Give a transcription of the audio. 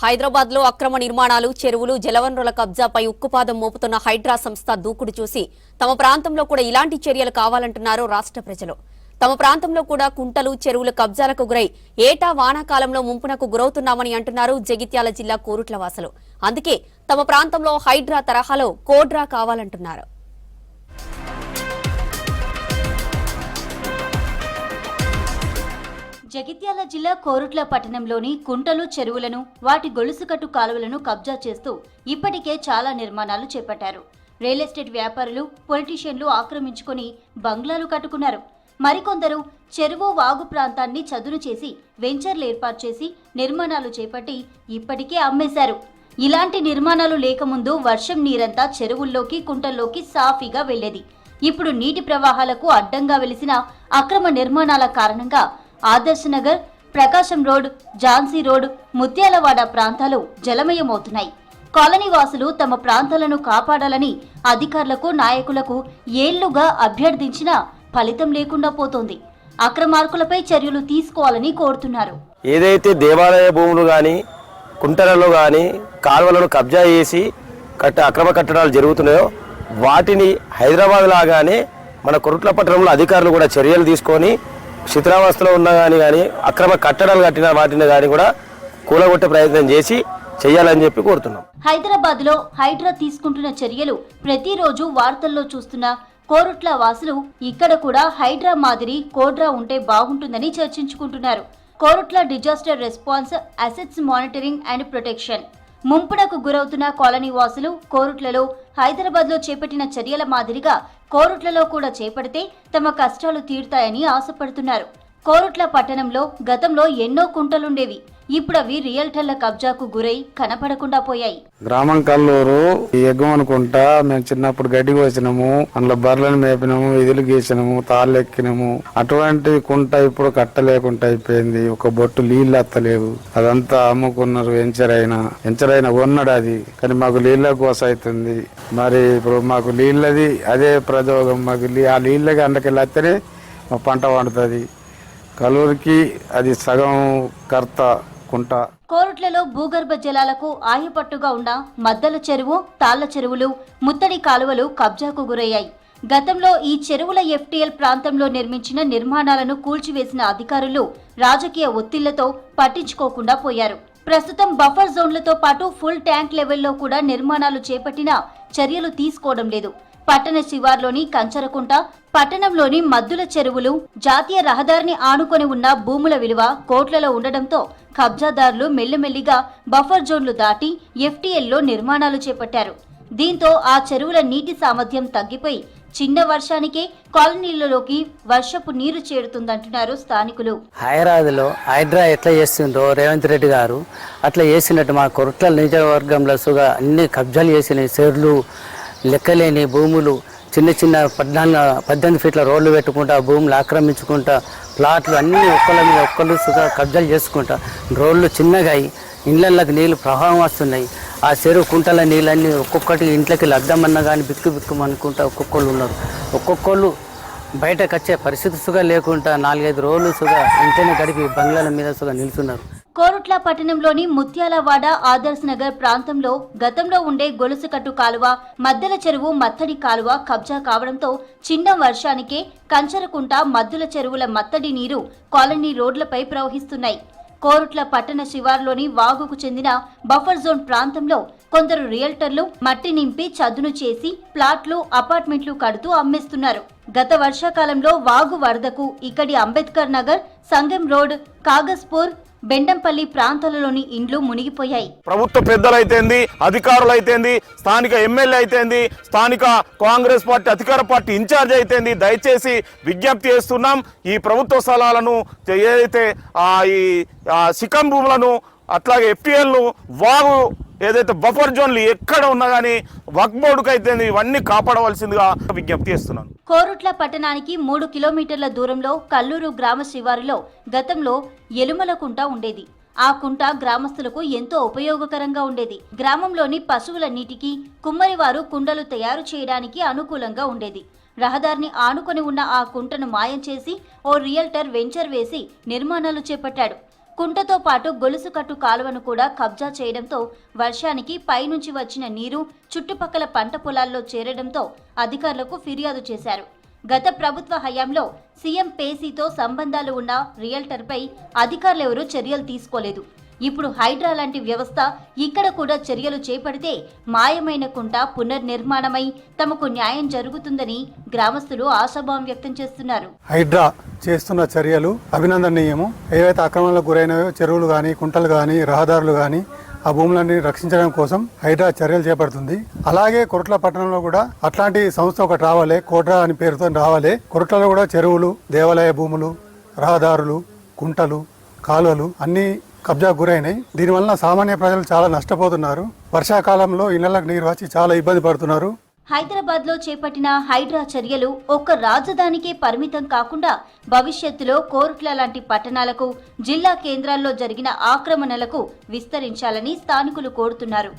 హైదరాబాద్ లో అక్రమ నిర్మాణాలు, చెరువులు, జలవనరుల కబ్జాపై ఉక్కుపాదం మోపుతున్న హైడ్రా సంస్థ దూకుడు చూసి తమ ప్రాంతంలో కూడా ఇలాంటి చర్యలు కావాలంటున్నారు రాష్ట్ర ప్రజలు. తమ ప్రాంతంలో కూడా కుంటలు, చెరువుల కబ్జాలకు గురై ఏటా వానాకాలంలో ముంపునకు గురవుతున్నామని అంటున్నారు జగిత్యాల జిల్లా కోరుట్ల వాసులు. అందుకే తమ ప్రాంతంలో హైడ్రా తరహాలో కోడ్రా కావాలంటున్నారు. జగిత్యాల జిల్లా కోరుట్ల పట్టణంలోని కుంటలు, చెరువులను, వాటి గొలుసుకట్టు కాలువలను కబ్జా చేస్తూ ఇప్పటికే చాలా నిర్మాణాలు చేపట్టారు. రియల్ ఎస్టేట్ వ్యాపారులు, పొలిటీషియన్లు ఆక్రమించుకొని బంగ్లాలు కట్టుకున్నారు. మరికొందరు చెరువు, వాగు ప్రాంతాన్ని చదును చేసి వెంచర్లు ఏర్పాటు చేసి నిర్మాణాలు చేపట్టి ఇప్పటికే అమ్మేశారు. ఇలాంటి నిర్మాణాలు లేకముందు వర్షం నీరంతా చెరువుల్లోకి, కుంటల్లోకి సాఫీగా వెళ్లేది. ఇప్పుడు నీటి ప్రవాహాలకు అడ్డంగా వెలిసిన అక్రమ నిర్మాణాల కారణంగా ఆదర్శ్ నగర్, ప్రకాశం రోడ్, ఝాన్సీ రోడ్, ముత్యాలవాడ ప్రాంతాలు జలమయమవుతున్నాయి. కాలనీ వాసులు తమ ప్రాంతాలను కాపాడాలని అధికారులకు, నాయకులకు ఏళ్లుగా అభ్యర్థించినా ఫలితం లేకుండా పోతోంది. అక్రమార్కులపై చర్యలు తీసుకోవాలని కోరుతున్నారు. ఏదైతే దేవాలయ భూములు కానీ, కుంటలలో కానీ కాలువలను కబ్జా చేసి అక్రమ కట్టడాలు జరుగుతున్నాయో వాటిని హైదరాబాద్ లాగానే మన కొరుట్ల పట్టణంలో అధికారులు కూడా చర్యలు తీసుకొని శిథిలావస్థలో ఉన్నా కానీ అక్రమ కట్టడాలు కట్టిన వాటిని కానీ కూడా కూలగొట్టే ప్రయత్నం చేసి చేయాలని చెప్పి కోరుతున్నాం. హైదరాబాద్ లో హైడ్రా తీసుకుంటున్న చర్యలు ప్రతిరోజు వార్తల్లో చూస్తున్న కోరుట్ల వాసులు ఇక్కడ కూడా హైడ్రా మాదిరి కోడ్రా ఉంటే బాగుంటుందని చర్చించుకుంటున్నారు. Korutla disaster response, assets monitoring and protection ముంపునకు గురవుతున్న కాలనీ వాసులు కోరుట్లలో హైదరాబాద్ లో చేపట్టిన చర్యల మాదిరిగా కోరుట్లలో కూడా చేపడితే తమ కష్టాలు తీరుతాయని ఆశపడుతున్నారు. కోరుట్ల పట్టణంలో గతంలో ఎన్నో కుంటలుండేవి. ఇప్పుడు అవి రియల్టర్ల కబ్జాకు గురై కనపడకుండా పోయాయి. గ్రామం కల్లూరు ఎగ్గమనుకుంటా మేము చిన్నప్పుడు గడ్డి కోసినాము, అందులో బర్రెలను మేపినాము, ఇదులు గీసినాము, తాళ్ళు ఎక్కినాము. అటువంటి కుంట ఇప్పుడు కట్టలేకుండా అయిపోయింది. ఒక బొట్టు నీళ్ళు అత్తలేవు. అదంతా అమ్ముకున్నారు. ఎంచరైనా కొన్నాడు అది, కానీ మాకు నీళ్ళ కోస అవుతుంది. మరి ఇప్పుడు మాకు నీళ్ళది అదే ప్రయోగం. మాకు ఆ నీళ్ళకి అండకెళ్ళి వస్తేనే మా పంట పండుతుంది. కల్లూరికి అది సగం కర్త కుంట. కోరుట్లలో భూగర్భ జలాలకు ఆయుపట్టుగా ఉన్న మద్దల చెరువు, తాళ్ల చెరువులు, ముత్తడి కాలువలు కబ్జాకు గురయ్యాయి. గతంలో ఈ చెరువుల ఎఫ్టీఎల్ ప్రాంతంలో నిర్మించిన నిర్మాణాలను కూల్చివేసిన అధికారులు రాజకీయ ఒత్తిళ్లతో పట్టించుకోకుండా పోయారు. ప్రస్తుతం బఫర్ జోన్లతో పాటు ఫుల్ ట్యాంక్ లెవెల్లో కూడా నిర్మాణాలు చేపట్టినా చర్యలు తీసుకోవడం లేదు. పట్టణ శివార్లోని కంచరకుంట, పట్టణంలోని మద్దుల చెరువులు, జాతీయ రహదారిని ఆనుకొని ఉన్న భూముల విలువ కోట్లలో ఉండడంతో కబ్జాదారులు మెల్లిమెల్లిగా బఫర్ జోన్లు దాటి ఎఫ్టీఎల్లో నిర్మాణాలు చేపట్టారు. దీంతో ఆ చెరువుల నీటి సామర్థ్యం తగ్గిపోయి చిన్న వర్షానికే కాలనీలలోకి వర్షపు నీరు చేరుతుందంటున్నారు స్థానికులు. హైదరాబాద్లో హైడ్రా ఎట్లా చేస్తుండ్రో రేవంత్ రెడ్డి గారు అట్లా చేసినట్టు మా కొరుట్ల నియోజకవర్గంలో సుగా అన్ని కబ్జాలు చేసిన చెరువులు, లెక్కలేని భూములు, చిన్న చిన్న 18 ఫీట్ల రోడ్లు పెట్టుకుంటా భూములు ఆక్రమించుకుంటా ప్లాట్లు అన్నీ ఒక్కళ్ళ మీద ఒక్కళ్ళు సుగా కబ్జాలు చేసుకుంటా రోడ్లు చిన్నగా అయి ఇళ్లకి నీళ్ళు ప్రవాహం వస్తున్నాయి. ఆ చెరువు కుంటల నీళ్ళన్నీ ఒక్కొక్కటి ఇంట్లోకి లద్దామన్నా కానీ బిక్కుమనుకుంటా ఒక్కొక్కళ్ళు ఉన్నారు. ఒక్కొక్కళ్ళు బయటకు వచ్చే పరిస్థితి సుగా లేకుండా 4-5 రోజులు సుగా ఇంట్లోనే గడిపి బంగ్లాల మీద సుగా నిలుస్తున్నారు. కోరుట్ల పట్టణంలోని ముత్యాలవాడ, ఆదర్శ్ నగర్ ప్రాంతంలో గతంలో ఉండే గొలుసుకట్టు కాలువ, మద్దల చెరువు, మత్తడి కాలువ కబ్జా కావడంతో చిన్న వర్షానికే కంచరకుంట, మద్దుల చెరువుల మత్తడి నీరు కాలనీ రోడ్లపై ప్రవహిస్తున్నాయి. కోరుట్ల పట్టణ శివార్లోని వాగుకు చెందిన బఫర్ జోన్ ప్రాంతంలో కొందరు రియల్టర్లు మట్టి నింపి చదును చేసి ప్లాట్లు, అపార్ట్మెంట్లు కడుతూ అమ్మేస్తున్నారు. గత వర్షాకాలంలో వాగు వరదకు ఇక్కడి అంబేద్కర్ నగర్, సంగం రోడ్, కాగస్పూర్, బెండంపల్లి ప్రాంతాలలోని ఇండ్లు మునిగిపోయాయి. ప్రభుత్వ పెద్దలైతేంది, అధికారులైతేంది, స్థానిక ఎమ్మెల్యే అయితేంది, స్థానిక కాంగ్రెస్ పార్టీ అధికార పార్టీ ఇన్ఛార్జ్ అయితేంది, దయచేసి విజ్ఞప్తి చేస్తున్నాం. ఈ ప్రభుత్వ స్థలాలను ఏదైతే ఈ సికం భూములను అట్లాగే ఎఫ్టీఎల్ను, వాగు ఏదైతే బఫర్ జోన్లు ఎక్కడ ఉన్నా కానీ వక్ఫ్ బోర్డుకు అయితే ఇవన్నీ కాపాడవలసిందిగా విజ్ఞప్తి చేస్తున్నాను. కోరుట్ల పట్టణానికి 3 కిలోమీటర్ల దూరంలో కల్లూరు గ్రామ శివారులో గతంలో ఎలుమల కుంట ఉండేది. ఆ కుంట గ్రామస్తులకు ఎంతో ఉపయోగకరంగా ఉండేది. గ్రామంలోని పశువుల నీటికి కుమ్మరివారు కుండలు తయారు చేయడానికి అనుకూలంగా ఉండేది. రహదారిని ఆనుకొని ఉన్న ఆ కుంటను మాయం చేసి ఓ రియల్టర్ వెంచర్ వేసి నిర్మాణాలు చేపట్టాడు. కుంటతో పాటు గొలుసుకట్టు కాలువను కూడా కబ్జా చేయడంతో వర్షానికి పైనుంచి వచ్చిన నీరు చుట్టుపక్కల పంట పొలాల్లో చేరడంతో అధికారులకు ఫిర్యాదు చేశారు. గత ప్రభుత్వ హయాంలో సీఎం పేసీతో సంబంధాలు ఉన్న రియల్టర్పై అధికారులెవరూ చర్యలు తీసుకోలేదు. ఇప్పుడు హైడ్రా లాంటి వ్యవస్థ ఇక్కడ కూడా చర్యలు చేపడితే మాయమైన కుంట పునర్నిర్మాణమై తమకు న్యాయం జరుగుతుందని గ్రామస్తులు ఆశాభావం వ్యక్తం చేస్తున్నారు. హైడ్రా చేస్తున్న చర్యలు అభినందనీయము. ఏవైతే అక్రమాలకు గురైనవో చెరువులు కానీ, కుంటలు కానీ, రహదారులు కానీ ఆ భూములన్నీ రక్షించడం కోసం హైడ్రా చర్యలు చేపడుతుంది. అలాగే కొరట్ల పట్టణంలో కూడా అట్లాంటి సంస్థ ఒకటి రావాలి, కోట్రా అని పేరుతో రావాలి. కొరట్లలో కూడా చెరువులు, దేవాలయ భూములు, రహదారులు, కుంటలు, కాలువలు అన్ని కబ్జా గురైనాయి. దీనివల్ల సామాన్య ప్రజలు చాలా నష్టపోతున్నారు. వర్షాకాలంలో ఇళ్లకు నీరు వచ్చి చాలా ఇబ్బంది పడుతున్నారు. హైదరాబాద్ లో చేపట్టిన హైడ్రా చర్యలు ఒక్క రాజధానికే పరిమితం కాకుండా భవిష్యత్తులో కోరుట్ల లాంటి పట్టణాలకు, జిల్లా కేంద్రాల్లో జరిగిన ఆక్రమణలకు విస్తరించాలని స్థానికులు కోరుతున్నారు.